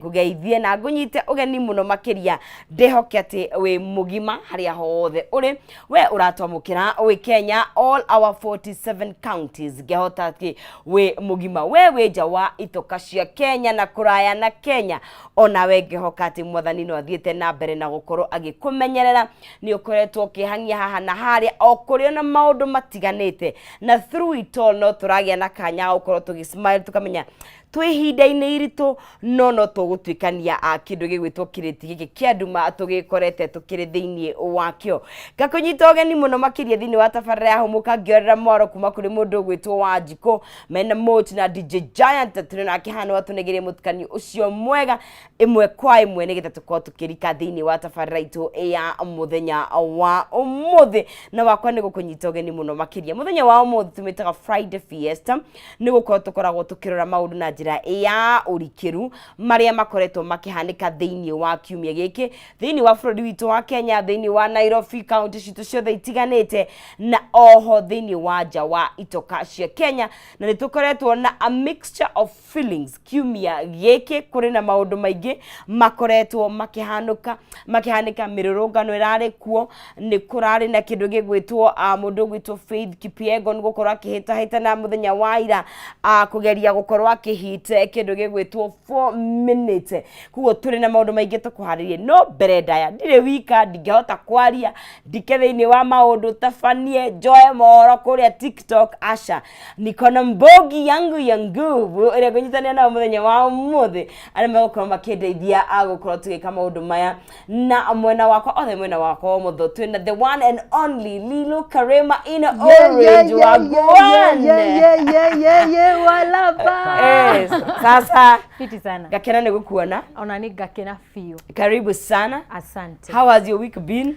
kugeithie na ngunyite ugeni muno makiria ndehoke ati we mugima haria hothe uri we uratwamukira we Kenya all our 47 counties gehota ati we mugima we jawa itoka cia Kenya na kuraya na Kenya ona we gehoka ati mwathani no athiete na mbere na gukoro agikumenyerera ni ukoretwo kihangia haha na haria okurio na maundu matiganite na through it all no turagia na kanya gukoro tugismile tukamenya twihinda-ini iritu no tugutwikania kindu gigwitwo kiriti giki kia nduma tugikorete tukiri thiini wakio gakunyita ugeni muno makiria thiini wa tabarira humuka ngiorera mwaro kuma kuri mundu gwitwo Wanjiko mena Moti na DJ Giant turi na kihano watunegerie mutukani ucio mwega imwe kwa imwe nigetha tukoo tukirika thiini wa tabarira itu ya muthenya wa umuthi na wakwa ni gukunyita ugeni muno makiria muthenya wa umuthi tumitaga Friday Fiesta ni gukorwo tukoragwo tukirora maundu na njira ya urikiru maria makoretwo makihanika thiini wa kiumia giki thiini wa bururi witu wa Kenya thiini wa Nairobi county citu ciothe itiganite na oho thiini wa nja wa itoka cia Kenya na nitukoretwo na a mixture of feelings kiumia giki kuri na maundu maingi makoretwo makihanika mirurungano irari kuo ni kurari na kindu gigwitwo mundu gwitwo Faith Kipyegon ni gukorwa kihita na muthenya wa ira kugeria gukorwa kihite kindu gigwitwo 4 minutes kugo turi na maundu maingi tukuharirie no berendaya ndire wika ndingehota kwaria ndiketheini wa maundu tafanie Joy Moro kuria TikTok Asha nikona mbogi yangu ya nguvu ire kunyitania na muthenya wa umuthi ana megukoma makindeithia agukorwo tugika maundu maya na mwena wakwa othe mwena wakwa omutho twina the one and only Lilo Karema in orange wa Gwan walaba sasa fiti sana gakena ni gukuona ona ni gakena fio karibu sana asante how has your week been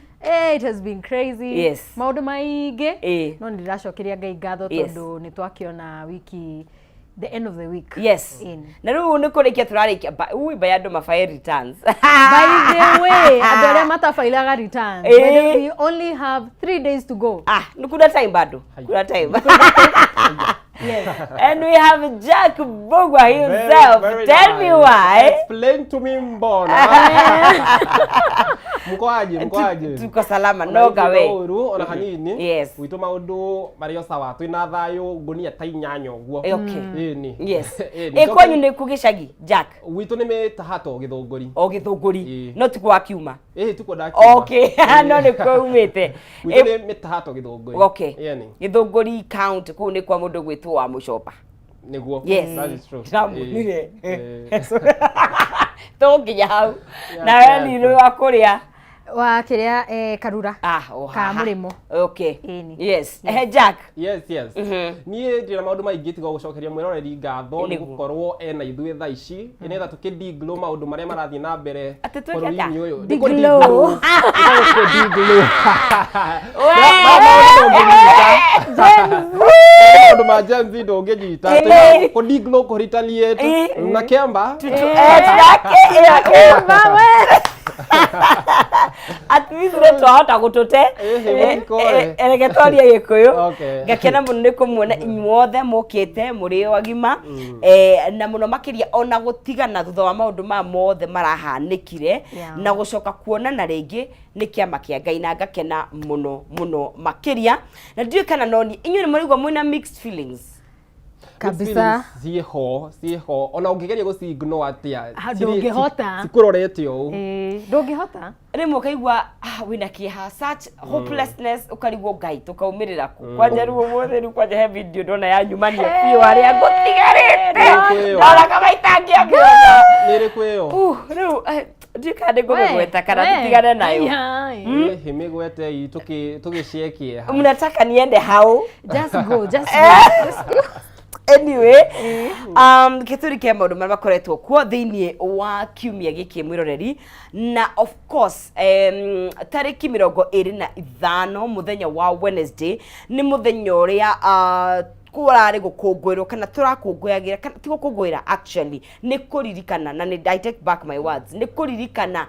it has been crazy yes maundu maige no ndirashokeria ngai ngatho tondu ni twakiona wiki the end of the week yes na riu ni kurikia turarikia by andu mafae returns by the way adore matafailaga returns we only have 3 days to go kuna time bado kuna time yes and we have Jack Bogwa himself tell me why explain to me mbona mkwaje tuko salama no gawe ona hanini yes witu maundu mario sawa twina thayo ngunia ta inyanyo guo okay ni yes kwanyu ni kugicagi Jack witu ni metahato githunguri githunguri no tuko akiuma tuko dakiuma okay no ni kwaumite witu ni metahato githunguri okay githunguri count ku ni kwa mundu gwitwo wa mucopa niguo yes that is true nire tonginya hau na wewe ni ro akuria wa kiria karura ka murimo okay yes Jack yes nie ndira maundu maingi tiga gucokeria mwiroreri ngatho ni gukorwo ena ithuĩ thaa ici inetha tukidiglo maundu maria marathie na mbere bũrũri-inĩ ũyũ diglo maundu ma Gen Z ndũngĩnyita kudiglo ku retaliate na kemba at least retwa hota gutute eregetoria gikuyu gakena muno ni kumuona inyuothe mukite muri wagima na muno makiria ona gutigana thutha wa maundu ma mothe marahanikire na gucoka kuona na ringi ni kiama kia Ngai na gakena muno makiria na ndiye kana noni inyuĩ ni murigwa mwina mixed feelings kabisa ciho ona ungigeria guciignore atia ndungihota cikurorete o ndungihota rimwe kaigwa wina kiha such hopelessness ukarigwo Ngai tukaumirira ku kwanja ruo mothe ru kwanja he video ndona ya nyumania pio aria gutigarite ndora kama itangia mbona nire kweyo riu ndikande ngogweta kana tutigane nayo himigwete tugiciekie mnataka niende hau just go anyway kituri kia maundu maria makoretwo kuo thiini wa kiumia giki mwiroreri na of course tariki 25 muthenya wa Wednesday ni muthenya uria kurari gukungwirwo kana turakungwagira kana ti gukungwira actually ni kuririkana na I take back my words ni kuririkana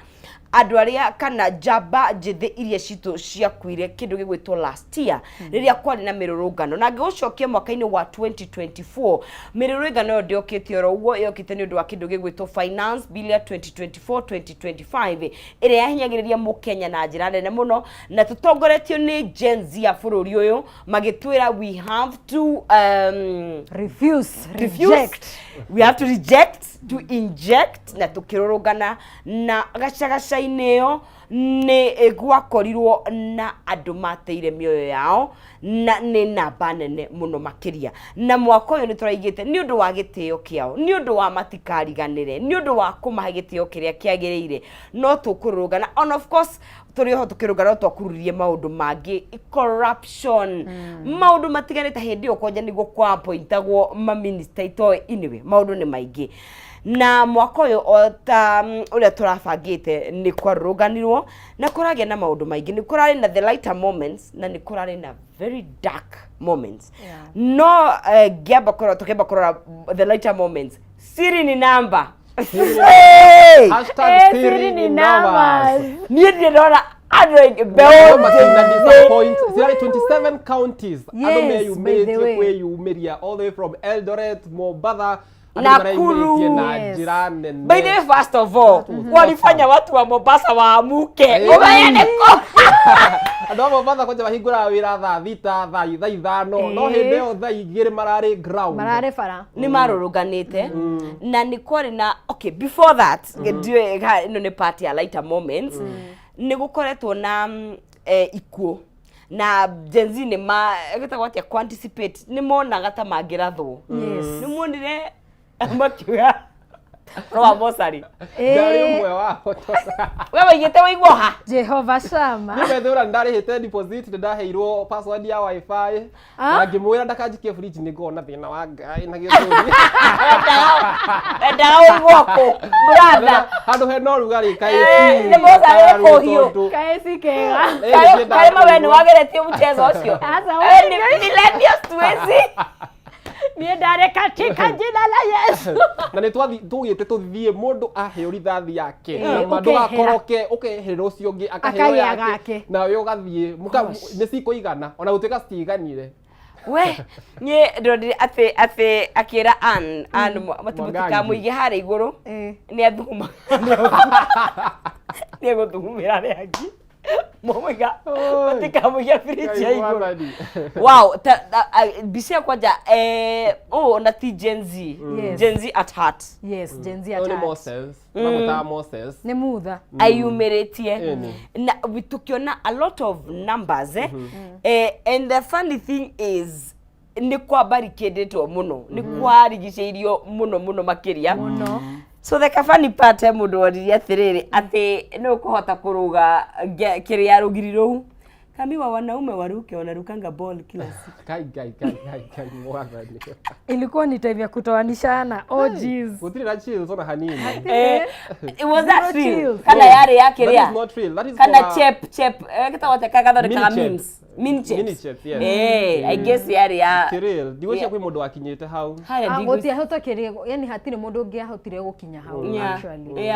andu aria kana jamba njithi iria citu ciakuire kindu gigwitwo last year riria kwari na mirurungano na ngiucokia mwaka-ini wa 2024 mirurungano ndiokite oro uguo yokite ni undu wa kindu gigwitwo finance bill ya 2024-2025 iria yahinyagiriria mukenya na njira nene muno na tutongoretio ni Gen Z ya bururi uyu magitwira we have to reject we have to reject to inject na tukirurungana na gacagaca-ini yo ni gwakorirwo na andu mateire mioyo yao na ni namba nene muno makiria na mwaka uyu ni turaigite ni undu wa gitio kiao ni undu wa matikariganire ni undu wa kumahe gitio kiria kiagiriire no tukurugana and of course turiho tukirugana twakururie maundu mangi corruption maundu matiganite hindi ukonja nigo kwa pointagwo ma minister ito anyway maundu ni maingi na mwaka uyu ota uria turabangite ni kwaruganirwo na kuragia na maundu maingi ni kurari na the lighter moments na ni kurari na very dark moments no giamba korora tukemba korora the lighter moments siri ni namba siri ni namba ni ndona Disappoint. There are 27 counties. Yes, by the way. You media all the way from Eldoret, Mombasa, Nakuru. Yes. By the way, first of all, walifanya watu wa Mombasa waamuke. Ubayane ko. Ando Mombasa kwa bahigura wira tha thita tha ithano no hinde o tha igire marari ground. Marari fara. Ni maruruganite na ni kwari na okay before that ndio ino ni party ya lighter moments. Ni gukoretwo na ikuo na Gen Z ni gitagwo atia anticipate ni monaga ta mangirathwo ni monire makiuga roa mosari ndari umwe wao wewe igite waigwo ha Jehova Shama ni bethura ndari hite deposit ndaheirwo password ya wifi na ngimwira ndakanjikie fridge ni ngona thina wa ngai na githuri ndao igwoko brother handu he no rugari kai ni mosari ko hiyo kaesi kega kai mawe ni wageretie mchezo ucio ni millennials twezi ni ndare katika jina la Yesu na ni tugite tuthie mundu aheo rithathi yake na mandu akoroke ukehera ucio ungi akaheo yake na we ugathie ni cikuigana ona gutika citiganire we nye ndodire ate akira an matimutika muige hare iguru ni athuma ni guthumira regi Momiga matika muige fridge ya iguru wow bisia kwaja na ti Gen Z Gen Z at heart yes Gen Z at heart Moses ni mutha ayumeretie na tukiona a lot of numbers and the funny thing is ni kwa barricaded muno ni kwa rigiceirio muno makiria muno so the kafani part mundu woriria atiriri ati no kuhota kuruga kiria rugiriro kami wa wanaume waruke wanarukanga ball kila siku kai mwathani ilikuwa ni time ya kutoanishana oh jeez gutiri na chill sona hanini it was that real kana yare yake ria kana chep kita wote kaga kama memes mini chips yes I guess yare ya real diwocia kwi mundu akinyite hau agotia hoto kirego yani hatire mundu ungi ahotire gukinya hau actually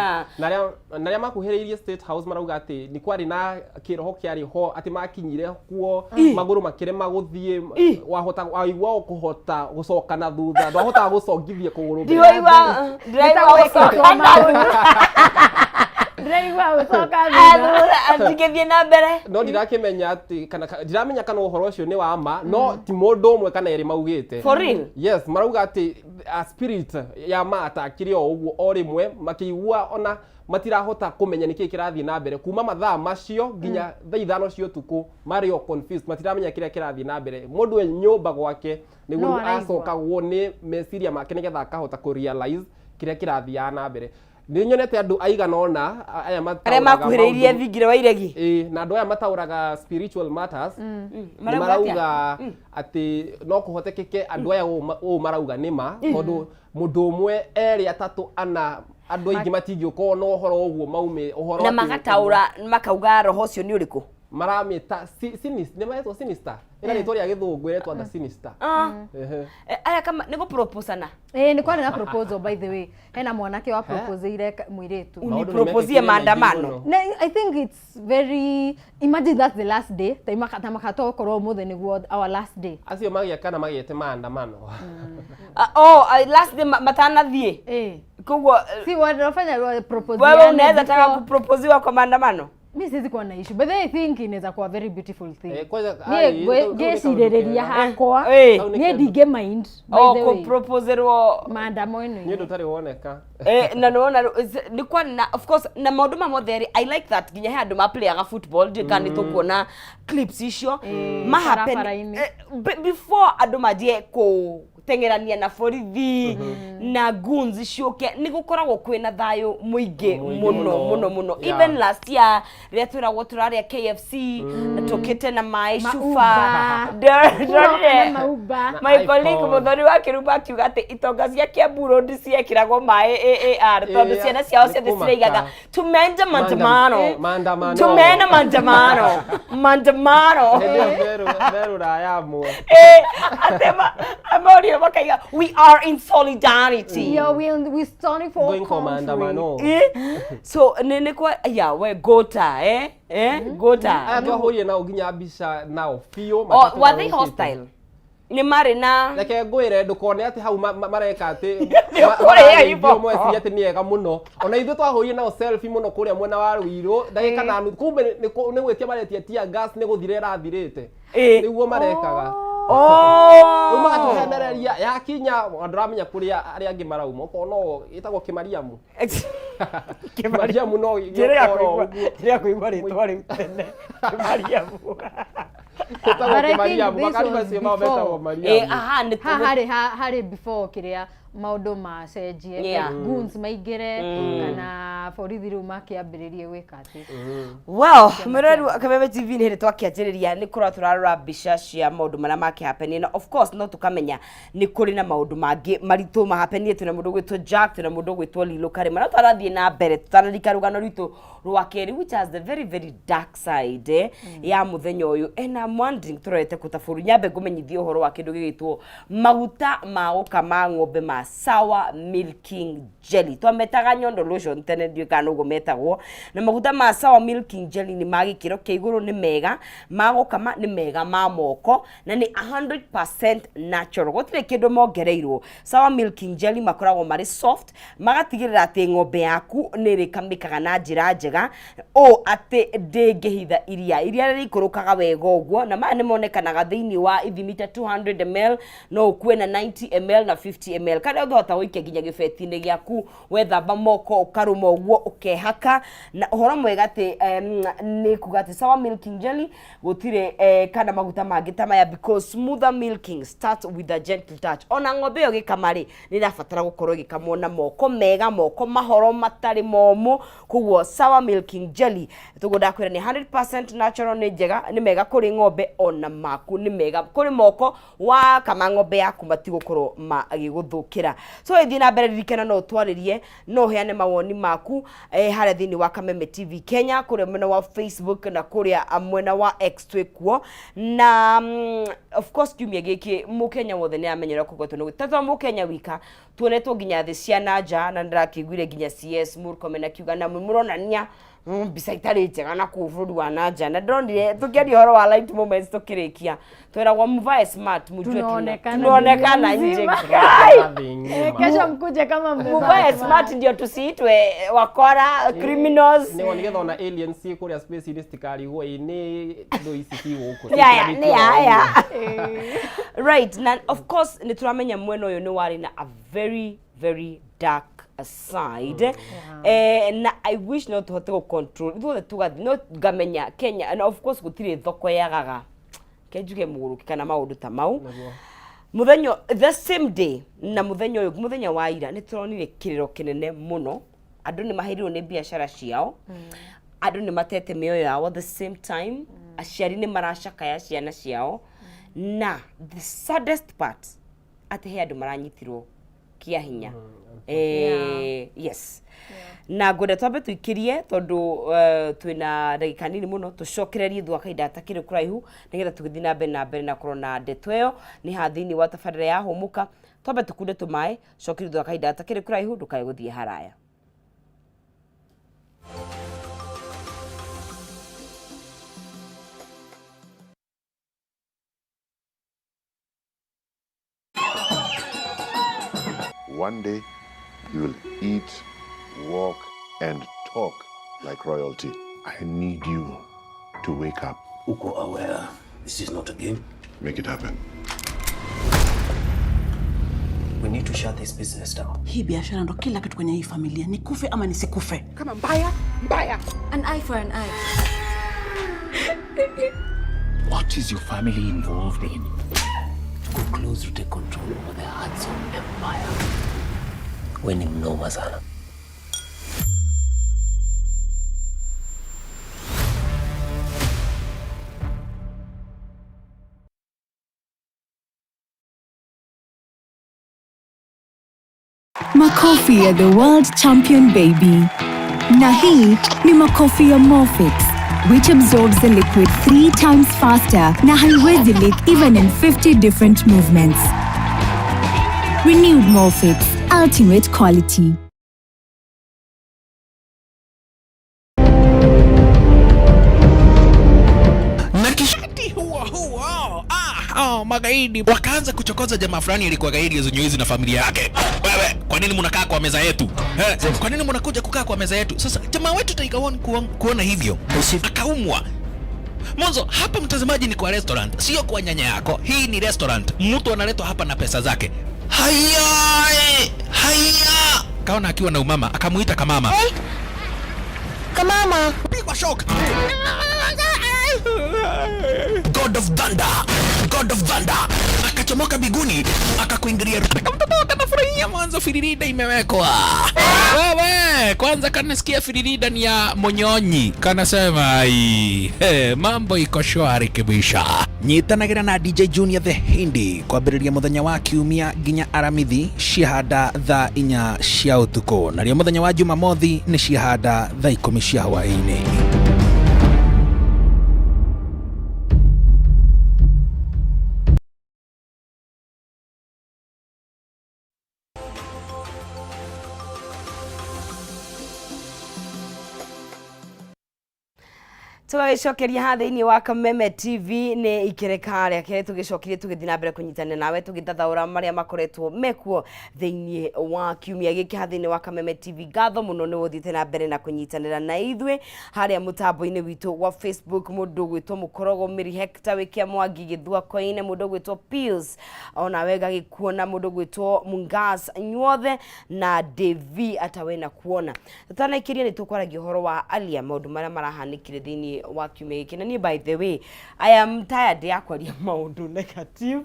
naria makuhiriirie State House marauga ati ni kwari na kiroho kiari ho ati makinyire kuo maguru makire maguthie wahota waigwa kuhota gucoka na thutha ndahota gucongithie kuguru ndiwa atigethie na mbere no ndirakimenya ati kana ndiramenya kana uhoro ucio ni wa ma no ti mundu umwe kana eri maugite for real yes marauga ati a spirit ya mata akirio uguo orimwe makiigua ona matirahota kumenya niki kirathie na mbere kuma mathaa macio nginya thaa ithano cio tuku mario confused matiramenya kiria kirathie na mbere mundu we nyumba gwake niguo acokagwo ni meciria make nigetha akahota ku realize kiria kirathie na mbere ni nyonete andu aigana ona aya makuhiriirie thingire wa iregi na andu aya matauraga spiritual matters marauga ati no kuhotekeke andu aya marauga nima tondu mundu umwe eri atatu ana andu aingi matingiokorwo no uhoro uguo maume uhoro na magataura makauga roho ucio ni uriku maramita sinister nä maretwo sinister ä rä twa rä a gä thå ngå ä retwo the sinister aya kama nä gå proposana nä kwarä na proposal by the way hena mwanake wa proposeire mwiritu uniproposie maandamano I think it's very imagine that's the last day ta makatoa korwo muthe niguo our last day acio magiakana magiete maandamano last day matanathie koguo si wanafanya propose wewe unaweza taka kuproposiwa kwa maandamano mimi siwezi kuwa na issue but I think inaweza kuwa very beautiful thing nie ngecirĩrĩria hakwa nie ndinge mind ku proposerwo maandamano nie ndutari woneka na nona ni kwa na of course na maundu mamothe I like that ginya he andu ma playaga football ndikani tukuona clips icio ma happen before andu majie ku tengerania na borithi na guns ciuke ni gukoragwo kwina thayo muingi muno even last year ria twiragwo turaria KFC tukite na mai shufa my colleague muthoni wa Kiruba akiuga ati itonga cia Kiambu Road ciekiragwo mai AAR tondu ciana ciao ciothe cireigaga tumenda maandamano veru raya mwe atema amaurio bakaiga we are in solidarity we standing for going for maandamano so nene kwa we gota gota aya twahurie nao nginya mbica nao biũ were they hostile ni mari na reke ngwire ndukone ati hau mareka ati mweci ati ni ega muno ona ithu twahurie nao selfie muno kuria mwena wa Ruiru ndagika na kumbe ni gwetia maretia tia gas ni guthire rathirite niguo marekaga magatuhenereria yakinya anduramenya kuria aria angi marauma ukono itagwo Kimariamu Kimariamu no gira kuigwa ritwa riu tene Kimariamu hari before kiria maundu macenjie goons maingire kana borithi riu makiambiririe gwika ati well Mwereru Kameme TV ni twakianjiriria ni kura turarora mbica cia maundu maria makihappen na of course no tukamenya ni kuri na maundu mangi maritu mahapenie tuna mundu gwitwo Jack tuna mundu gwitwo Lilo Karima na twarathie na mbere tutararika rugano ritu rwa keri which has the very very dark side ya muthenya uyu ena wondering turete kutaburu nyambe ngumenyithio horo wa kindu gigitwo maguta ma gukama ng'ombe ma sour milking jelly twametaga nyondo lotion tene ndio kana ugo metagwo na maguta ma sour milking jelly ni magikiro kia iguru ni mega magukama ni mega ma moko na ni 100% natural gutire kindu mongereirwo sour milking jelly makoragwo mari soft magatigirira ati ng'ombe yaku ni rikamikaga na njira njega ati ndingihitha iria rikurukaga wega uguo na ma ni monekanaga thiini wa ithimita 200 ml no ukue na 90 ml na 50 ml kada ungehota guikia ginya gibeti-ini giaku wethamba moko ukaruma uguo ukehaka na uhoro mwega ati ni kugati sour milking jelly gutire kana maguta mangi ta maya because smoother milking starts with a gentle touch ona ng'ombe yo gikamari ni rabatara gukorwo gikamwo na moko mega moko mahoro matari momu kuguo sour milking jelly tugoda kwira ni 100% natural ni njega ni mega kuri ng'ombe ona maku ni mega kuri moko wa kama ng'ombe yaku matigukorwo magiguthukira so ithi na mbere ririkana no twaririe no heane mawoni maku haria thini wa Kameme TV Kenya kuri mwena wa Facebook na kuri mwena wa X twikuo na of course kiumia giki mukenya wothe ni amenyera kugotwo no gutata mukenya wika tuonetwo nginya thi cia nanja na ndirakiguire nginya CS Murkomen akiuga na muronania mbica itari njega na ku bururi wa nanja na ndonire tukiaria horo wa light moments tukirikia twiragwo mvae smart mujue tunaonekana nje kesho mkuje kama mvae smart ndio tusiitwe wakora criminals ni nigetha ona aliens ci kuria space iristikari ni ndo ici guku right na of course ni turamenya mwena uyu ni wari na a very very dark aside na I wish not to control ithuothe tugathi no ngamenya Kenya and of course gutire thoko yagaga kenjuge muguruki kana maundu ta mau muthenyo the same day na muthenyo uyu muthenya wa ira ni turonire kiriro kinene muno andu ni mahirirwo ni biashara ciao andu ni matete mioyo yao at the same time aciari ni maracakaya ciana ciao na the saddest part ati he andu maranyitirwo kia hinya yes na ngwenda twambe tuikirie tondu twina ndagika nini muno tucokererie thwa kainda takiri kuraihu nigetha tugithi na mbere na korona ndeto iyo ni hathini wa tabarĩra ya humuka twambe tukunde tumae cokerie thwa kainda takiri kuraihu ndukae guthie haraya. One day, you will eat, walk, and talk like royalty. I need you to wake up. Uko aware this is not a game? Make it happen. We need to shut this business down. Hii biashara ndo kila kitu kwenye hii familia. Nikufe ama nisikufe. Kama mbaya. An eye for an eye. What is your family involved in? Go close to take control over the Hudson Empire. We ni mnoma sana. Makofi ya the world champion baby. Na hii ni makofi ya Morphix, which absorbs the liquid 3 times faster na haiwezi leak even in 50 different movements. Renewed Morphix, ultimate quality. Magaidi wakaanza kuchokoza jamaa fulani alikuwa gaidi Zunyoizi na familia yake. Wewe, kwa nini mnakaa kwa meza yetu? Kwa nini mnakuja kukaa kwa meza yetu? Sasa jamaa wetu Tiger One kuona hivyo akaumwa. Mwanzo hapa mtazamaji ni kwa restaurant, sio kwa nyanya yako. Hii ni restaurant. Mtu analetwa hapa na pesa zake. Haya! Kaona akiwa na umama, akamuita kamama. Hey! Kamama, pigwa shock. God of Thunder akachomoka biguni akakuingilia akamtotoka na furahia. Mwanzo firirida imewekwa. Wewe kwanza kanasikia firirida ni ya Monyonyi, kanasema mambo iko shwari kibisha. Nyitanagira na DJ Junior the Hindi kwambĩrĩria muthenya wa kiumia nginya aramithi ciahanda thaa 4 cia utuko, na rio muthenya wa Jumamothi ni ciahanda thaa 10 cia hwaĩ-inĩ. Tugicokeria hathini wa Kameme TV ni ikireka ria kire tugicokirie tugithi na mbere kunyitana nawe tugitathaura maria makoretwo mekuo thiini wa kiumia giki hathini wa Kameme TV. Gatho muno ni uthite na mbere na kunyitanira na ithwe haria mutambo-ini witu wa Facebook. Mundu gwitwo Mukorogo Miri Hector wikia Mwangi Githua Koine, mundu gwitwo Pius ona wega gikuona, mundu gwitwo Mungas Nyothe na Devi atawena kuona. Tutanakiria ni tukwaragia horo wa alia maundu maria marahanikire thiini wa kiumia giki. Na ni by the way I am tired ya kwaria maundu negative.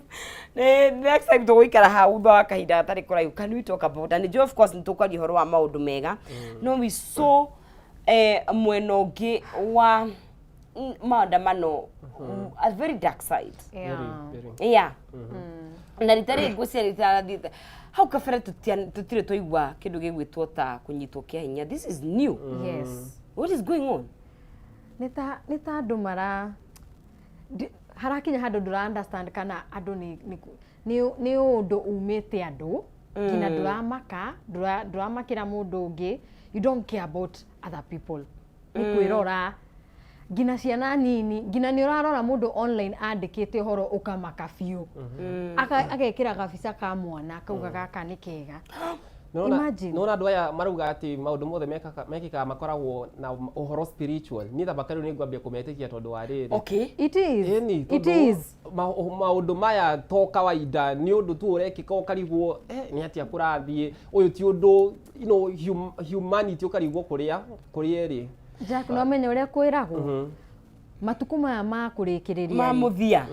Next time tugoikara hau thwa kahinda gatari kuraihu, can we talk about, and of course nitukwaria horo wa maundu mega no we so mwena ungi wa maandamano a very dark side. Na ritari ngucia ritarathite hau kabere tutire toigua kindu gigwitwo ta kunyitwo kia hinya. This is new. Yes. What is going on? Nita andu mara harakinya handu ndura understand kana andu ni undu umite andu ngina nduramakira mundu ungi. You don't care about other people. Ni kwirora ngina ciana nini, ngina ni urarora mundu online andikite horo ukamaka biu agekira gabica ka mwana kauga gaka ni kega. Nona andu aya maruga ati maundu mothe mekika makoragwo na uhoro spiritual. Ni thabakari ni ngwambia kumetikia tondu wa riri. Okay. It is. It is. Maundu maya to kawaida ni undu tu urekika ukarigwo ni atia kurathie uyu ti undu humanity ukarigwo kuria ri. Jack no menye uria kwiragwo. Matuku maya ma kurikiriria mamuthia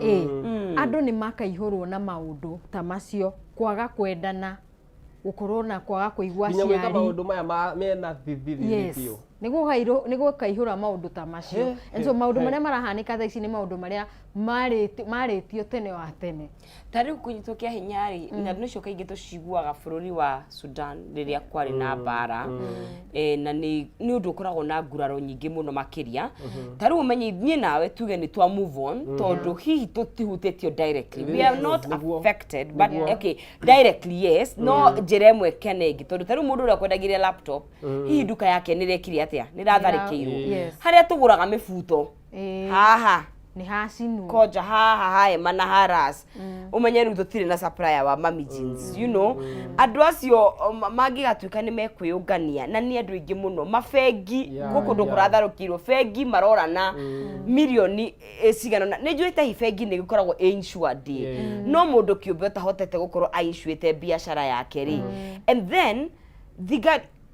andu ni makaihurwo na maundu ta macio, kwaga kwendana, gukorwo na kwaga kuigwa ciari. Nginya gwika maundu maya mena thithithithio. niguo kaihura maundu ta macio and so maundu maria marahanika thaa ici ni maundu maria maritio tene wa tene tari kunyitwo kia hinyari na nicio kaingi tuciguaga bururi wa Sudan riria kwari na bara na ni undu ukoragwo na nguraro nyingi muno makiria tari umenye nie nawe tuge ni twa move on tondu hihi tutihutitio directly we are not affected but okay directly yes no jeremwe kenegi tondu tari mundu uria kwendagire laptop hihi duka yake ni rekiri atia ni ratharikirwo haria tuguraga mifuto haha ni hasinu koja haha hae mana haras umenye ru tutire na supplier wa mami jeans you know andu acio mangigatuika ni mekwiyungania na ni andu ingi muno mafengi guku ndukuratharukirwo fengi marorana milioni cigana ni njuite hi fengi ni gikoragwo insured no mundu kiumbe utahotete gukorwo ainsuite biashara yake ri and then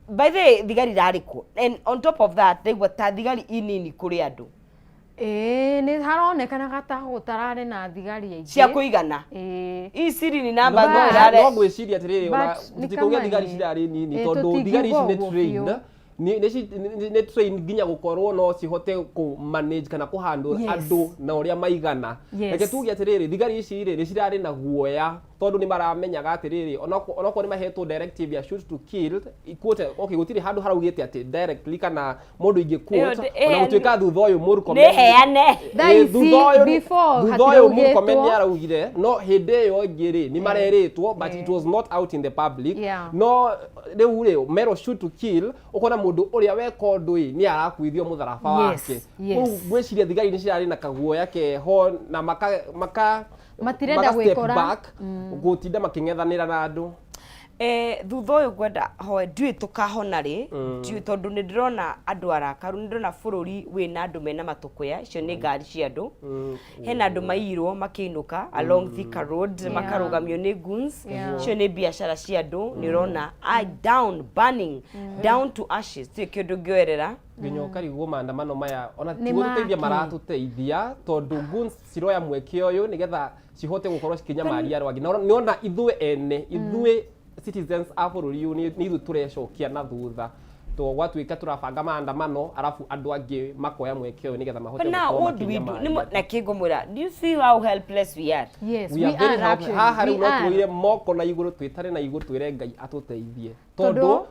by the way thigari rariko and on top of that they were thigari inini kuri andu ni haronekana gata gutarare na thigari aingi cia kuigana isiri ni namba no irare no gwiciria atiriri ona tutikuge thigari cirari nini tondu thigari ici ni trained ni train ginya gukorwo no cihote ku manage kana ku handle andu na uria maigana reke tuge atiriri thigari ici ri cirari na guoya tondu ni maramenyaga atiriri onako ni mahetwo directive ya shoot to kill ikuote okay gutiri handu haraugite ati directly kana mundu ingi quote ona gutuika thutha uyu muru comment ni heane before muru comment ni araugire no hinde yo ngiri ni mareritwo but it was not out in the public no riu ri mero shoot to kill ukona mundu uria weka undu ni arakuithio mutharaba wake gwiciria thigari ni cirari na kaguoya keho na maka matirenda gwikora gutinda making'ethanira na andu thutha uyu gwenda hoe ndui tukahona ri ndui tondu ni ndirona andu arakaru ni ndirona bururi wina andu mena matukuya icio ni ngari cia andu hena andu mairwo makiinuka along Thika Road makarugamio ni goons icio ni biashara cia andu ni rona down burning down to ashes ti kindu ngioerera nginya karigwo maandamano maya ona tiguteithia maratuteithia tondu goons ciroya mweke uyu nigetha cihote gukorwo cikinyamaria rwangi niona ithue ene ithue citizens a bururi ni ithu turecokia na thutha to gwatuika turabanga maandamano arafu andu angi makoya mweke uyu nigetha mahote gukorwo na kingomura do you feel how helpless we are yes we are actually haha riu no tuire moko na iguru twitare na iguru twire Ngai atuteithie tondu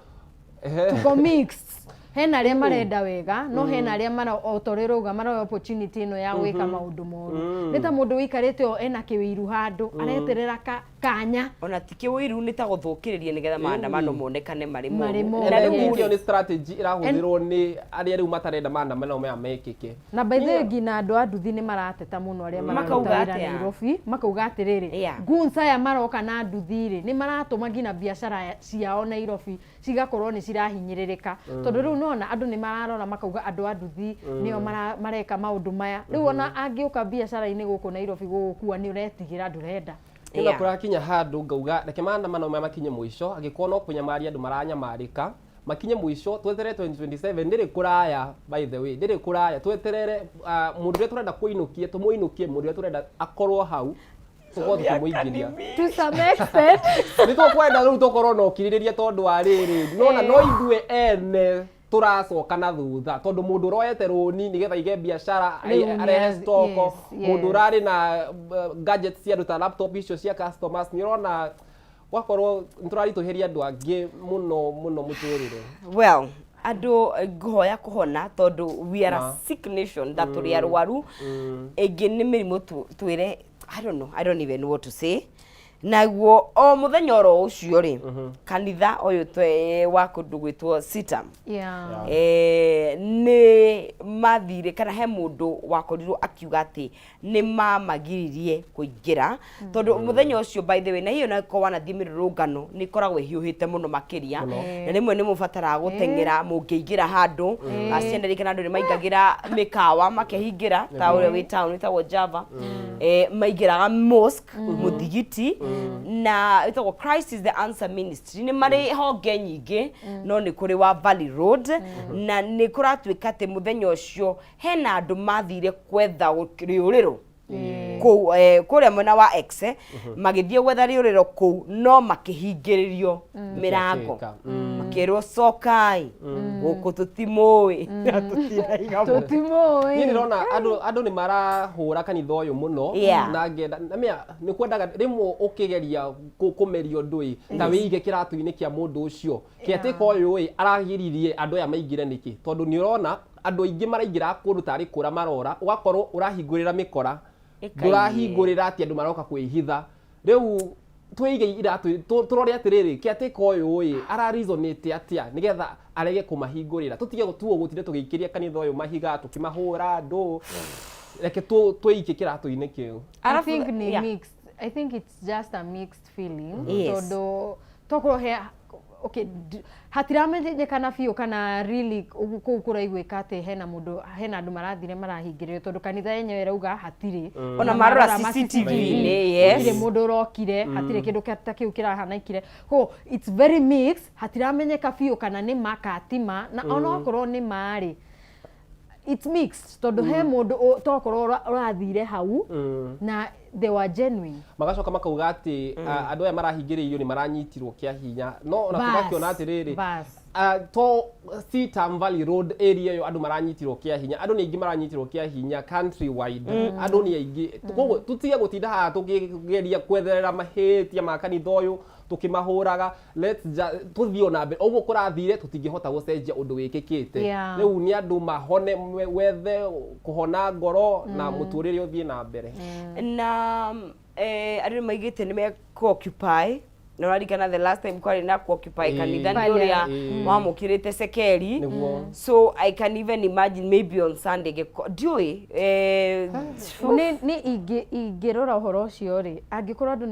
tuko mixed hena aria marenda wega no hena aria mara otorerauga mara opportunity ino ya gwika maundu moru nita mundu wikarite o ena kiwiru handu areterera kanya ona tikiwiru ni ta guthukiriria nigetha maandamano monekane mari mo na riu ni strategy irahuthirwo ni aria riu matarenda maandamano maya mekike na by the way na andu anduthi ni marateta muno aria marakauga Nairobi makauga atiriri goons aya maroka na anduthi ri ni maratuma ngina biashara ciao Nairobi cigakorwo ni cirahinyiririka tondu riu nona andu ni mararora makauga andu anduthi nio mareka maundu maya riu ona angiuka biashara ini guku Nairobi gukua ni uretigira ndurenda ina kurakinya handu ngauga reke maandamano maya makinye mwisho agikwo no kunyamaria andu maranyamarika makinye mwisho tweterere 2027 ndiri kuraya by the way ndiri kuraya tweterere mundu ria turenda kuinukie tumuinukie mundu ria turenda akorwo hau tumuingiria to some extent nito kwenda riu tukorwo no kiririria tondu wa riri nona no ithue ene turacoka na thutha tondu mundu roete runi nigetha ige biashara arehe stoko mundu rari na gadgets cia ruta laptop icio cia customers ni rona wakorwo nturarituheria andu angi muno muturire well andu ngoya kuhona tondu we are a sick nation that we are waru egi ni mirimu twire I don't even know what to say naguo o muthenya oro ucio ri kanitha oyo twe wa kundu gwitwo Sitam ni mathire kana he mundu wakorirwo akiuga ati ni mamagiririe kuingira tondu muthenya ucio by the way na hiyo na ko wana thimirurungano ni koragwo hiuhite muno makiria na rimwe ni mubatara gutengera mungiingira handu acienderika na andu ni maingagira mikawa makehingira ta uri wi town ta Java maigiraga mosque muthigiti na itago Christ is the answer ministry ni mari honge nyingi no ni kuri wa Valley Road na ni kuratuika ati muthenya ucio hena andu mathire kwetha riuriro ku kuria mwena wa X magithie gwetha riuriro ku no makihingiririo mirango makirwo sokai guku tutimoi tutimoi ni rona andu ni marahura kanitha uyu muno na ngenda ni kwendaga rimwe ukigeria kumeria ndui ta wiige kiratu-ini kia mundu ucio kiateka uyu aragiririe andu aya maingire niki tondu ni urona andu aingi maraingira kundu tari kura marora ugakorwo urahingurira mikora ndurahingurira ati andu maroka kwihitha riu twige iratu turore atiriri kiateka uyu ara reasonate atia nigetha arege kumahingurira tutige gutuo gutire tugikiria kanitha uyu mahiga tukimahura andu reke twike kiratu-ini kiu. I think ni mixed. I think it's just a mixed feeling. Todo tokoro he okay hatiramenyekana biũ kana really kũu kũraiguĩka atĩ hena andũ marathire marahingĩrĩrio tondũ kanitha yenyewe ĩrauga hatirĩ ona marora CCTV-inĩ hatirĩ mũndũ ũrokire hatirĩ kĩndũ ta kĩu kĩrahanĩkire ko it's very mixed hatiramenyeka biũ kana nĩ ma kana ti ma na ona okorwo nĩ marĩ it's mixed tondu he mundu tokorwo urathire hau na they were genuine magacoka makauga ati andu aya marahingiririo ni maranyitirwo kia hinya no ona tugakiona atiriri to Sitam Valley Road area yo andu maranyitirwo kia hinya andu ni aingi maranyitirwo kia hinya country wide andu ni aingi koguo tutige gutinda haha tukigeria kwetherera mahitia ma kanitha uyu tukimahuraga let's tuthio na mbere oguo kurathire tutingihota gucenjia undu wikikite riu ni andu mahone wethe kuhona ngoro na muturire uthie na mbere na andu maigite ni me occupy no rarikana the last time kwari na occupy kanitha ndoria wamukirite sekeri so I can even imagine maybe on Sunday dioi ni ingirora uhoro ucio ri angikorwo andu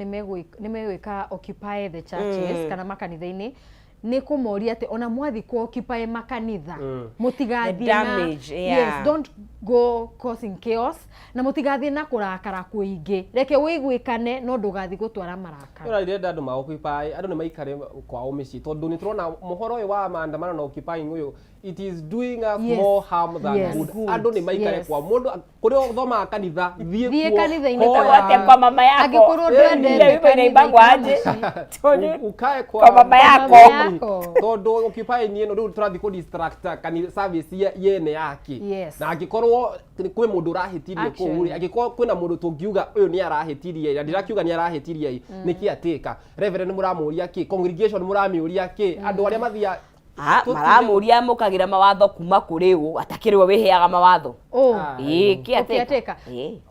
ni megwika occupy the churches kana makanitha-ini ni kumoria ati ona mwathi ku occupy makanitha mutigathie na yes don't go causing chaos na mutigathie na kurakara kuingi reke wiguikane no ndugathi gutwara marakara ora irenda andu ma occupy andu ni maikare kwao mici tondu ni turona muhoro uyu wa maandamano na occupying uyu it is doing us more harm than good andu ni maikare kwa mundu kuri thoma kanitha thie kanitha-ini tawate kwa mama yako agikorwo ndwendete kanitha ibagwo aje ukae kwa mama yako tondu occupy ni no turathi ku distract kanitha service yene yake na agikorwo kwi mundu urahitirie kuu agikorwo kwina mundu tungiuga uyu ni arahitirie na ndirakiuga ni arahitirie niki atika reverend muramuria ki congregation muramiuria ki andu aria mathia maramuria mukagira mawatho kuma kuri u atakiriwe wiheaga mawatho kiateka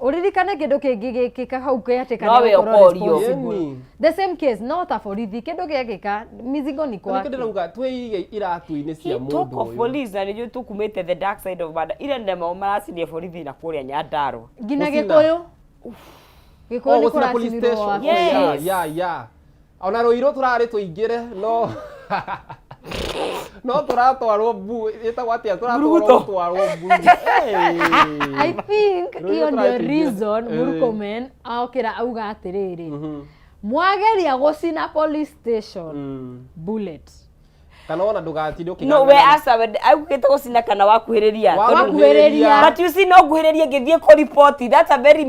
uririkane kindu kingi gikika hau kiateka no ukorio the same case no ta borithi kindu gikika mizigo ni kwake kindu rauga twige iratu-ini cia mundu uyu talk of police na niju tukumite the dark side of bada ire ndema marasinie borithi na kuria Nyandarua ngina gikuyu gikuyu ni kuracinirwo ya ona roiro turari tuingire no no turatwarwo bu etagwo atia turatwarwo bu I think hiyo ndio reason Murkomen aokira auga atiriri mwageria gucina police station bullet kana ona ndugatinde ukigana no we asa augite gucina kana wakuhiriria but you see no guhiriria ngithie ko report that's a very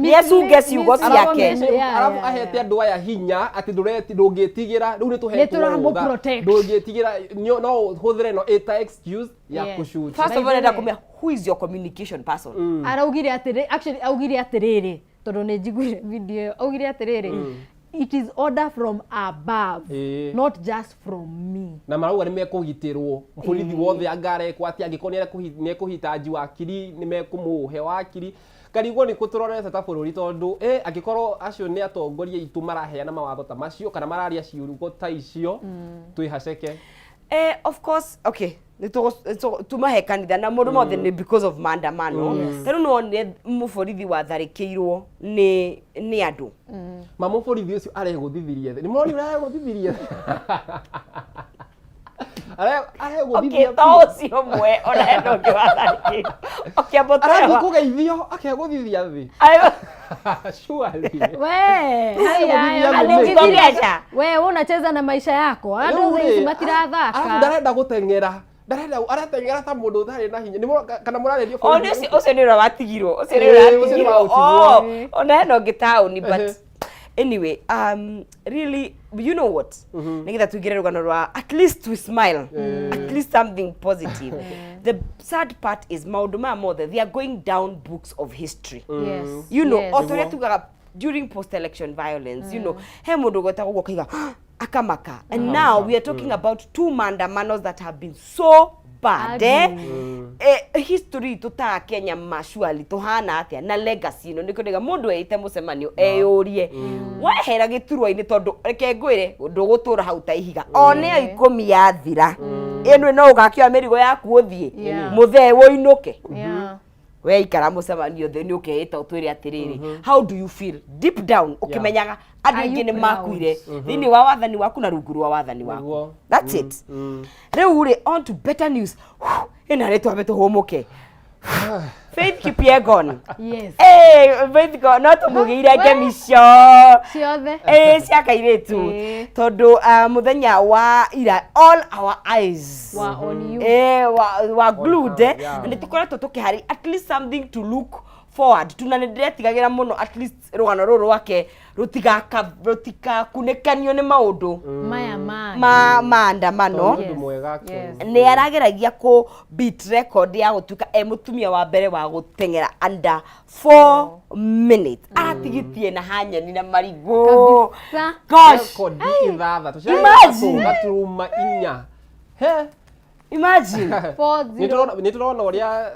yesu guess you got yake arabu ahete andu aya hinya ati ndungitigira riu ni tuhete ndungitigira no huthire no eta excuse ya kushoot first of all enda kumia who is your communication person araugire atiri actually augire atiriri tondu ni njiguire video augire atiriri it is order from above not just from me na marauga ni mekugitirwo borithi wothe angare kwa ati angikoni ni kuhitaji wakiri ni mekumuhe wakiri karigwo ni kuturorete ta bururi tondu angikorwo acio ni atongoria itu maraheana mawatho ta macio kana mararia ciurugo ta icio twihaceke of course okay tumahe kanitha na mundu mothe ni because of maandamano tero no ni muborithi watharikirwo ni andu mamuborithi ucio areguthithirie ni moni areguthithirie okay tocio mwe ona endo kiwatharikirwo okay arathi kugeithio akeguthithia thi surely we unacheza na maisha yako andu hizi matirathaka arabu ndarenda gutengera ndarenda aratengera ta mundu thari na hinya ni kana murarerio ucio ni uratigirwo ucio ni uratigirwo ona no gitauni but anyway really you know what nikitha tugire rugano rwa at least we smile at least something positive the sad part is maundu ma mothe they are going down books of history you know otoria tugaga during post election violence you know he mundu gweta gwo kiga akamaka and now we are talking about 2 maandamanos that have been so bad history tuta Kenya mashuali tuhana atia na legacy no nikodiga mundu eite mucemanio eyurie wehera giturwa-ini tondu reke ngwire ndugutura hau ta ihiga one 10 yathira eno no ugakio merigo yaku uthie muthee woinuke we ikara mucemanio theni ukeita utwire atiriri how do you feel deep down ukimenyaga andu ingi ni makuire thini wa wathani waku na rungu rwa wathani waku that's it riu ri on to better news ina retwa beto homoke Faith Kipyegon yes Faith go not mugire ngemisho ciothe cia kairetu tondu muthenya wa ira all our eyes wa on you wa glued and tukoretwo tukihari at least something to look forward tunandiretigagira muno at least rugano ruru wake rutika kunekanio ni maundu maya maandamano ni arageragia ku beat record ya gutuka mutumia wa mbere wa gutengera under 4 minutes atigitie na hanyani na marigo gosh imagine niturona uria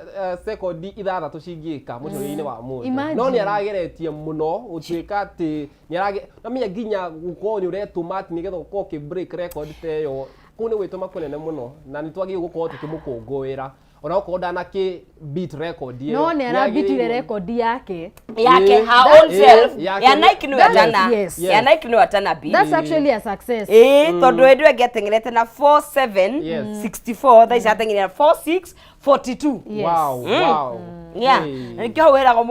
sekondi ithathatu cingika mucuri-ini wa mundu no ni arageretie muno utuika ati ni arage namenya nginya gukorwo ni uretuma ati nigetha ukorwo ki break record teyo kuni wituma kunene muno na nitwagi gukorwo tukimukungwira ona ukorwo ndana ki beat record ye no ni arabitire record yake her own self ya Nike no atana ya Nike no atana beat that's actually a success tondu endu engetengerete na 4764 tha icatengerera 4642 wow nikio wera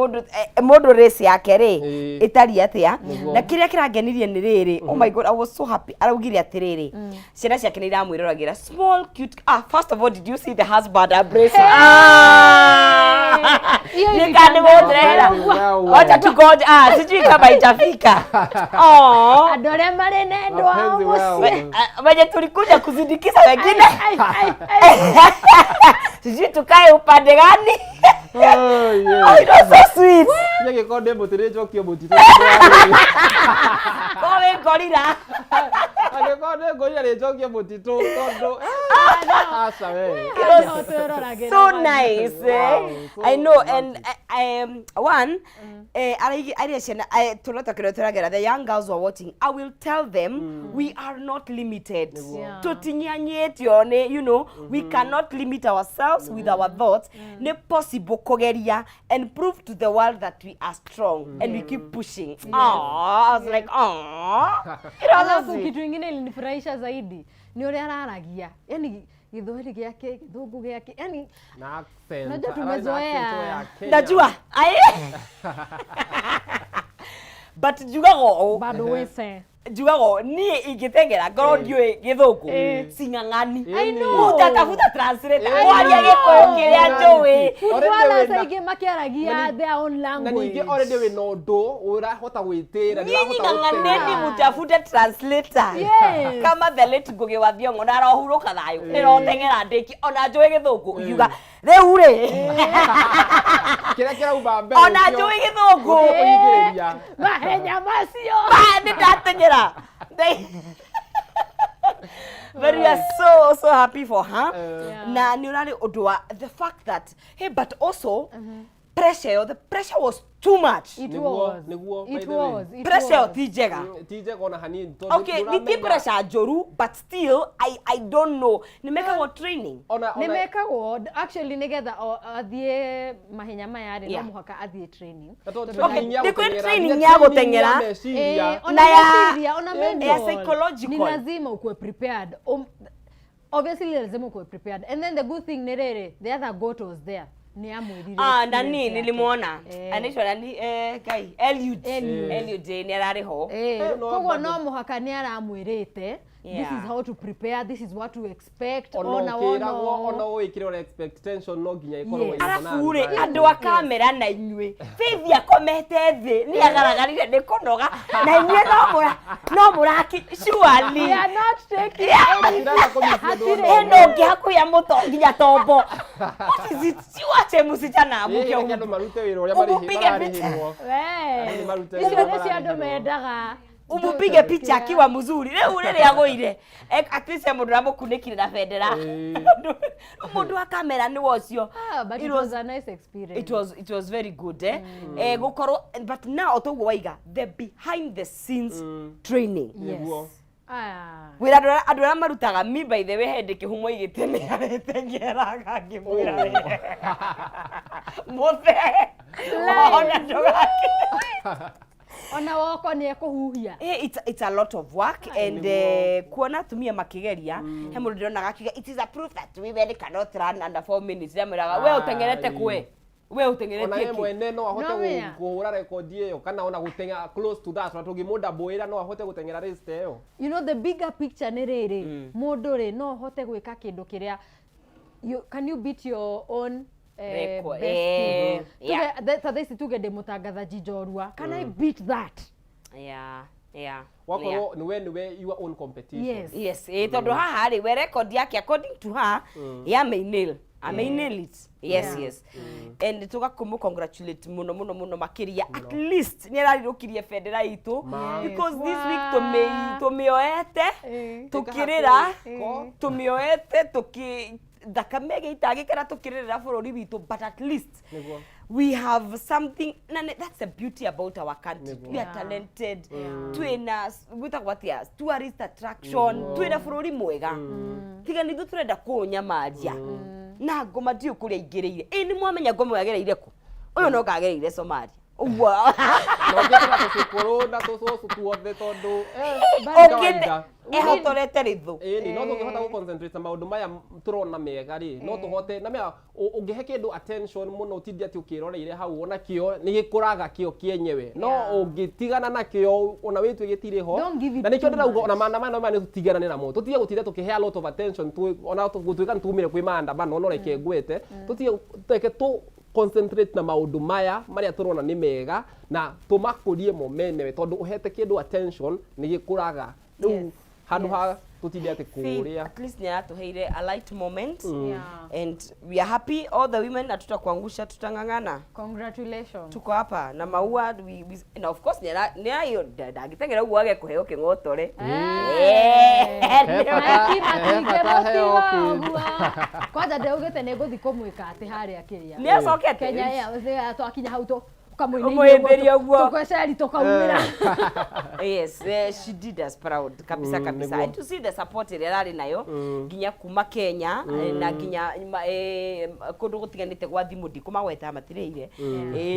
mundu race yake ri itari atia na kiria kirangenirie ni riri oh my god I was so happy araugire atiriri ciana ciake ni iramwiriragira small cute first of all did you see the husband embrace ni kani modrera wacha tugoje sijui kama itafika andu aria mari nendwa waje tulikuja kuzindikiza wengine sijui tukae upande gani it was so sweet yake konde mutire jokio mutito kowe gorira konde gorira le jokio mutito tondo asa we so nice I know and one the young girls who are watching I will tell them we are not limited you know we cannot limit ourselves with our thoughts ne possible kogeria and prove to the world that we are strong and we keep pushing I was like alafu kitu kingine ilinifurahisha zaidi ni ule araragia yani githweri giake githungu giake yani na accent unajua tumezoea najua but jugago bado wese jugago ni igitengera ngoro ndiwe githungu singangani utatafuta translator waria gikoyo kiria njowe wala saige makiaragia their own language na ninge already we no do urahota gwitira ni ngangani mutafute translator kama the late Ngugi wa Thiong'o na rohuruka thayo nirotengera ndiki ona njowe githungu yuga riu ri kira ubambe ona njowe githungu uyigiria mahenya macio ni ndatengera but we are so happy for her na ni urari udwa the fact that hey but also the pressure was too much it was pressure tijega ona hani okay ni pressure joru but still I don't know nimeka training nimeka actually nigetha athie mahenya maya ri no muhaka athie training okay ni training ya gutengera ona mental psychological ni lazima ukue prepared obviously lazima ukue prepared and then the good thing ni rere the other goat was there ni amwirire nani nilimuona anaitwa nani kai Eliud ni arari ho koguo no muhaka ni aramwirite this Yeah. is how to prepare, this is what to expect. ona ukiragwo ona wikire ora expectation no nginya ikorwo Yes. arabu rĩ andũ a kamera na inyuĩ Faith akomete thĩ nĩ agaragarire nĩ kũnoga na inyuĩ no mũraki surely We are not taking ĩno ngĩhakuya mũto nginya tombo what is it siwache msichana amuke ndio marute wĩra ũrĩa marĩhirwo we marute icio nĩ cio andũ mendaga umupige picha akiwa mzuri rĩu rĩrĩa agũire at least mũndũ aramũkunĩkire na bendera mũndũ wa kamera nĩ wocio but it was a nice experience. It was very good gukorwo but now toguo waiga the behind the scenes training Yes. wira andũ arĩa marutaga me by the way hende kĩhumo igĩte nĩ arĩtengeraga ngĩmwĩra mũthe ona ndũgake ona woko nĩ ekuhuhia it's a lot of work and kuona tumia makigeria he mũndũ ndĩronaga akiuga it is a proof that women cannot run under 4 minutes ndamwĩraga we ũtengerete kwe we ũtengeretie ona ki mwene no ahote kuhura record iyo kana ona gutengera close to that watu gimuda boira no ahote gutengera race iyo you know the bigger picture nĩ rĩrĩ mũndũ rĩ no ahote gwĩka kĩndũ kĩrĩa can you beat your own record this tuge ndĩ mũtangathaji njorua can I beat that yeah wakorwo niwe your own competition yes tondũ haha rĩ we record yake according to her ya mainnail amainnail it yes and tugakumu congratulate muno makiria at least ni ararirũkirie bendera itu because this week tumioete tukirira tumioete thakame gĩitagĩkĩra tukirira bũrũri witũ but at least we have something and that's the beauty about our country we are talented twina gwĩtagwo tourist attraction twina bũrũri mwega tiga nithu turenda kũnyamaria na ngoma ndiũ kũrĩa ingĩrĩire nĩ mwamenya ngoma yagereire ku ũyũ no kagereire Somalia uguo no ngĩkĩra tũcukũrũ na tũcũcũ tuothe tondũ ehotorete rithu ni no tũngĩhota gũconcentrate maũndũ maya tũrona mega rĩ no tũhote na mea ũngĩhe kĩndũ attention mũno ũtindi atĩ ũkĩroreire hau ona kĩo nĩ gĩkũraga kĩo kĩenyewe no ũngĩtigana na kĩo ona wĩtũ gĩtirĩ ho na nĩkĩo ndĩrauga ona maandamano maya nĩ tũtiganane namo tũtige gũtinda tũkĩhe a lot of attention ona gũtuĩka nĩ tumire kwĩ maandamano no reke ngwete tũtige tũke concentrate na maũndũ maya marĩa tũrona nĩ mega na tũmakũrie mo menewe tondũ ũhete kĩndũ attention nĩ gĩkũraga rĩu handũ ha tutinde ati kuria at least ni atuheire a light moment and we are happy all the women na tutakuangusha tutangangana congratulations tuko hapa na maua na of course ni ayo ndagitengera ugu age kuheo kingotore kwanza ndeugite ni nguthi kumwika ati haria kiria ni acokete Kenya ya twakinya hau tu kamuiniria uguo tukaceri tukaumira yes she did us proud kabisa and to see the support ĩrĩa ararĩ nayo nginya kuma Kenya na nginya kũndũ gũtiganĩte gwa thimũ ndikũmagweta matirĩire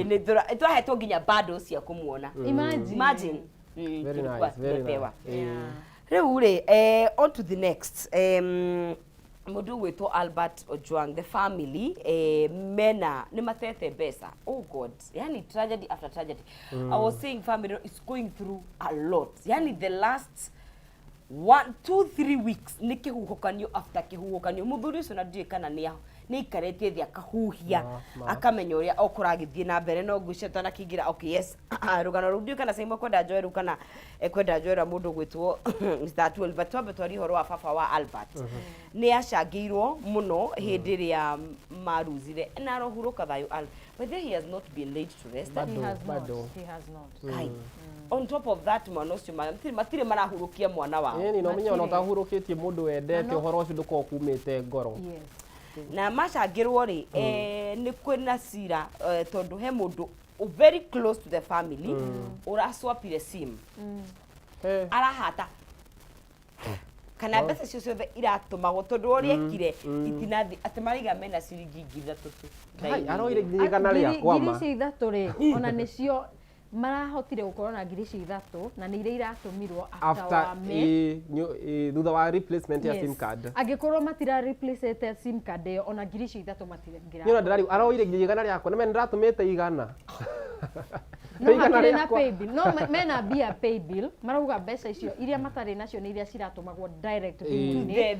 nĩ twahetwo nginya bado cia kũmuona imagine very nice rĩu rĩ on to the next mũndũ gwĩtwo Albert Ojwang the family mena nĩ matete mbeca oh god yani tragedy after tragedy I was saying family is going through a lot yani the last 1-2-3 weeks nĩ kĩhuhũkanio after kĩhuhũkanio mũthuri ũcio na ndiũĩ kana nĩ ikarĩtie thĩ akahuhia akamenya ũrĩa ũkũragĩthiĩ na mbere no ngwĩciria kĩingira okay yes rũgano rũu ndiũĩ kana Simon kwenda Joel kana kwenda Joel mũndũ gwĩtwo Mr. 12 twambe twari horo wa baba wa Albert nĩ acangĩirwo mũno hĩndĩ ĩrĩa maruzire na arohurũka thayũ but then he has not been laid to rest he has not on top of that mwana ũcio matirĩ marahurũkia mwana wao ni no menya ona ũtahurũkĩtie mũndũ wendete ũhoro ũcio ndũkorwo kumĩte ngoro na macangĩrwo rĩ nĩ kwĩna cira tondũ he mũndũ very close to the family ũraswapire sim arahata kana mbeca cio ciothe iratũmagwo tondũ ũrĩa ekire itinathi atĩ mariga mena ciringi 3,000 aroire ngigana rĩa kwama ngiri 3 rĩ ona nĩcio marahotire gukorwo na ngiri 3 na nĩ iria iratũmirwo after thutha wa replacement ya sim card angĩkorwo matira replace sim card ona ngiri 3 matirĩ ngira ndĩrari aroire ngigana rĩakwa na mena ndĩratũmĩte igana no hakiri na pay bill no mena bia pay bill marauga mbeca icio iria matari nacio ni iria ciratumagwo direct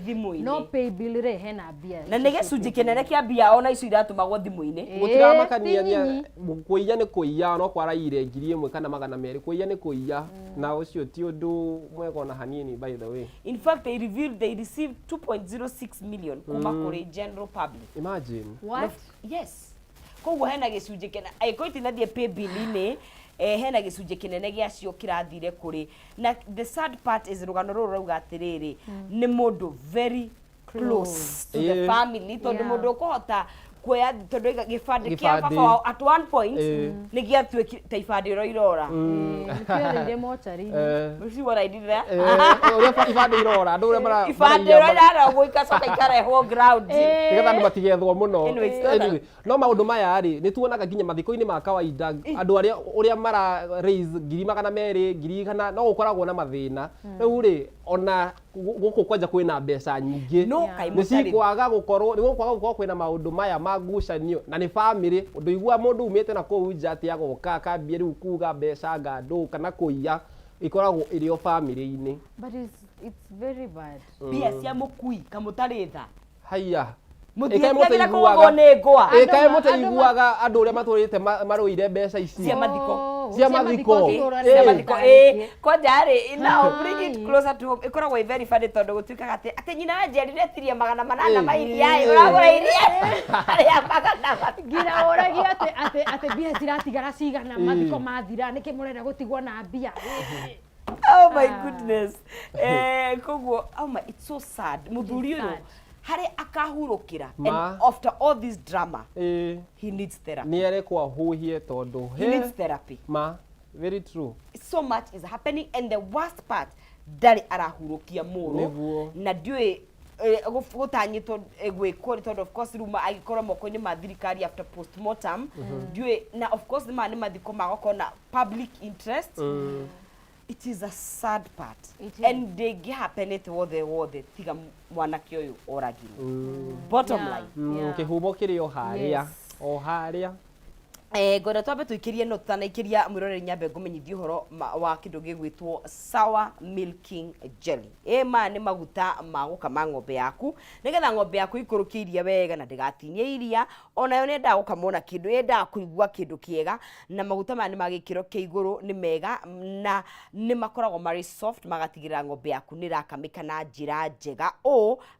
thimu-ini no pay bill re hena bia na nä gä cunjä kä nene kä a mbia ona icio iratumagwo thimå-inä gutiramakania kuiya ni kuiya no kwaraire 1,000 kana 200 kuiya ni kuiya na ucio ti undu mwega ona hanini by the way. In fact they revealed they received 2.06 million kuma kuri general public. Imagine what? Yes. Koguo hena gicunjä kena aiko itinathie pay bill-inä hena gicunjä kinene gä acio kirathire kuri na the sad part is rugano ruru rauga atiriri ni mundu very close to the family tondu mundu ukuhota kuoya tondu gibande kia baba at one point ni gia ta ibande ro irora nkiorire mochari see what I did there uria ibande irora andu uria mara ibande ro irara guika soka ikarehwo ground nigetha andu matigethwo muno. Anyway no maundu maya ri ni tuonaga nginya mathiko-ini ma kawaida andu aria uria mara raise 200 2,000 no gukoragwo na mathina riu ri ona guku kwanja kwina mbeca nyingi ni cikwaga gukorwo kwina maundu maya magucanio na ni family undu igua mundu umite na kuu nja ati agoka akambia riu kuga mbeca ngandu kana kuiya ikoragwo irio family-ini but it's very bad bia cia mukui kamutari tha haya mutigira kugo ni ngwa ikae mutaiguaga andu uria maturite maruire mbeca ici cia mathiko cia mathiko kwanja ri now bring it closer to home ikoragwo very funny tondu gutuikaga ati nyina anjerire tirie 800 mairia uragura iria aria magana ngira oragia ati bia ciratigara cigana mathiko mathira niki murenda gutigwo na bia oh my goodness koguo it's so sad muthuri uyu hari akahurukira and after all this drama he needs therapy ni erekwa huhie tondu he needs therapy very true so much is happening and the worst part ndari arahurukia muru na ndiwe gutanyitwo gwikwo tondu of course ruma agikorwo moko-ini ma thirikari after postmortem ndiwe na of course ni mathiko magokona public interest it is a sad part and they happen it wothe tiga mwanake uyu oragirwo bottom line kihumo kirio haria o haria ngora twambe tuikirie no tanaikiria mwiroreri nyambe ngumenyithia uhoro wa kindu gigwitwo sour milking jelly ma ni maguta ma gukama ng'ombe yaku nigetha ng'ombe yaku ikurukiirie wega na ndigatinie iria onayo ni nda gukamona kindu yenda kuigua kindu kiega na maguta ma ni magikiro kia iguru ni mega na ni makoragwo mari soft magatigirira ng'ombe yaku ni rakamika na njira njega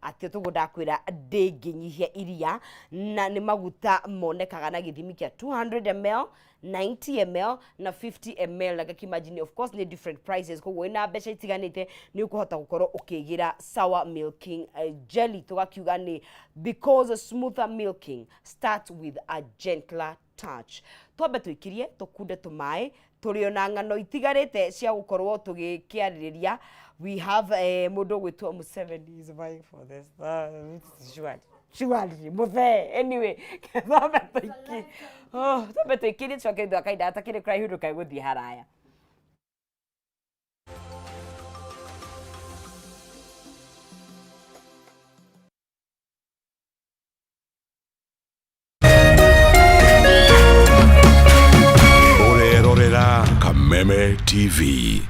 ati tugu ndakwira ndinginyihia iria na ni maguta monekaga na githimi kia 200 ml 90 ml na 50 ml like kimagine of course ni different prices koguo ina mbeca itiganite ni ukuhota gukorwo ukigira sour milking jelly tugakiuga ni because smoother milking starts with a gentler touch twambe tuikirie tukunde tumai turio na ngano itigarite cia gukorwo tugikiaririria we have mundu gwitwo Museveni is vying for this Surely, muthe anyway thambe tuikirie coke ndo akaida atakire cry hudu kai guthie haraya Urerorera Kameme TV.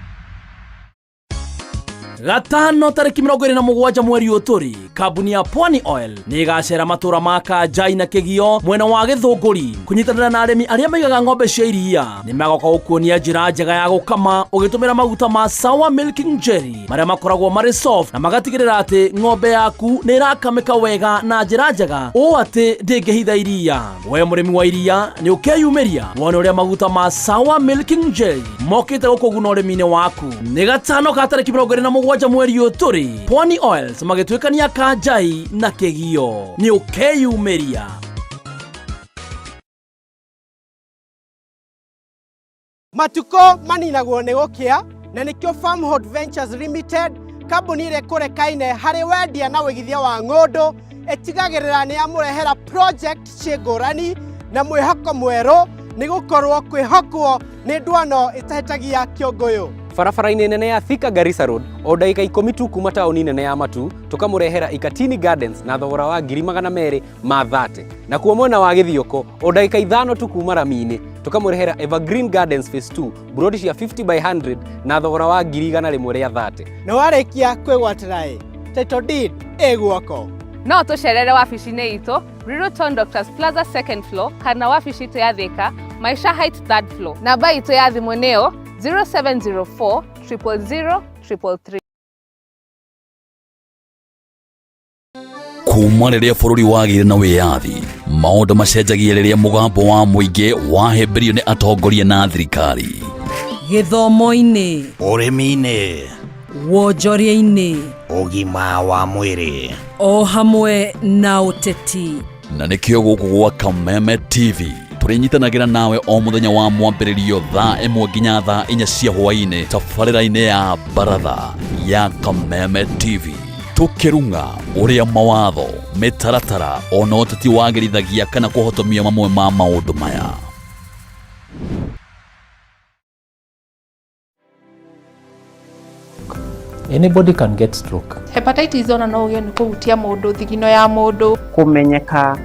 Gatano tariki 27 mweri uturi kambuni ya Pwani Oil ni igacera matura ma Kanjai na Kigio mwena wa Githunguri kunyitanira na arimi aria maigaga ng'ombe cia iria ni magoka gukuonia njira njega ya gukama ugitumira maguta ma sour milking jelly maria makoragwo mari soft na magatigirira ati ng'ombe yaku ni irakamika wega na njira njega ati ndingihitha iria we murimi wa iria ni ukeyumiria wone uria maguta ma sour milking jelly mokite gukuguna urimi-ini waku ni gatano ka tariki 27 mweri uturi Pwani Oils magitwikania Kanjai na Kigio ni ukeyumiria matuko maninagwo ni gukia na nikio Farmhold Ventures Limited kambuni ire kurekaine hari wendia na wigithia wa ng'ondu itigagirira ni amurehera project cigurani na mwihoko mweru ni gukorwo kwihokwo ni ndwano itahitagia kiongoyo. barabara-inĩ nene ya Thika Garissa Road o ndagĩka 10 tu kuma taũni nene ya Matu tũkamũrehera Ikatini Gardens na thogora wa 230 na kuo mwena wa Gĩthioko o ndagĩka 5 tu kuma Rami-inĩ tũkamũrehera Evergreen Gardens Phase 2 brodi cia 50/100 na thogora wa 130 na warĩkia kwĩgwatĩra title deed ĩguoko no tũcerere wabici-inĩ itũ Riruton Doctors Plaza 2nd floor kana wabici itũ ya Thika Maisha Heights 3rd floor. Namba itũ ya thimũ nĩyo 0704 000 333. Kuma rĩrĩa bũrũri wagĩire na wĩyathi, maũndũ macenjagia rĩrĩa mũgambo wa mũingĩ wahĩmbĩrio nĩ atongoria na thirikari. Gĩthomo-inĩ, ũrĩmi-inĩ, wonjoria-inĩ, ũgima wa mwĩrĩ, o hamwe na ũteti. Na nĩkĩo gũkũ gwa Kameme TV tũrĩnyitanagĩra nawe o mũthenya wa mwambĩrĩrio thaa 1 nginya thaa 4 cia hwaĩ-inĩ tabarĩra-inĩ ya Baratha ya Kameme TV, tũkĩrung'a ũrĩa mawatho, mĩtaratara ona ũteti wagĩrithagia kana kũhotomia mamwe ma maũndũ maya. Anybody can get stroke. Hepatitis ona no ũgĩe nĩ kũhutia mũndũ, thigino ya mũndũ. Kũmenyeka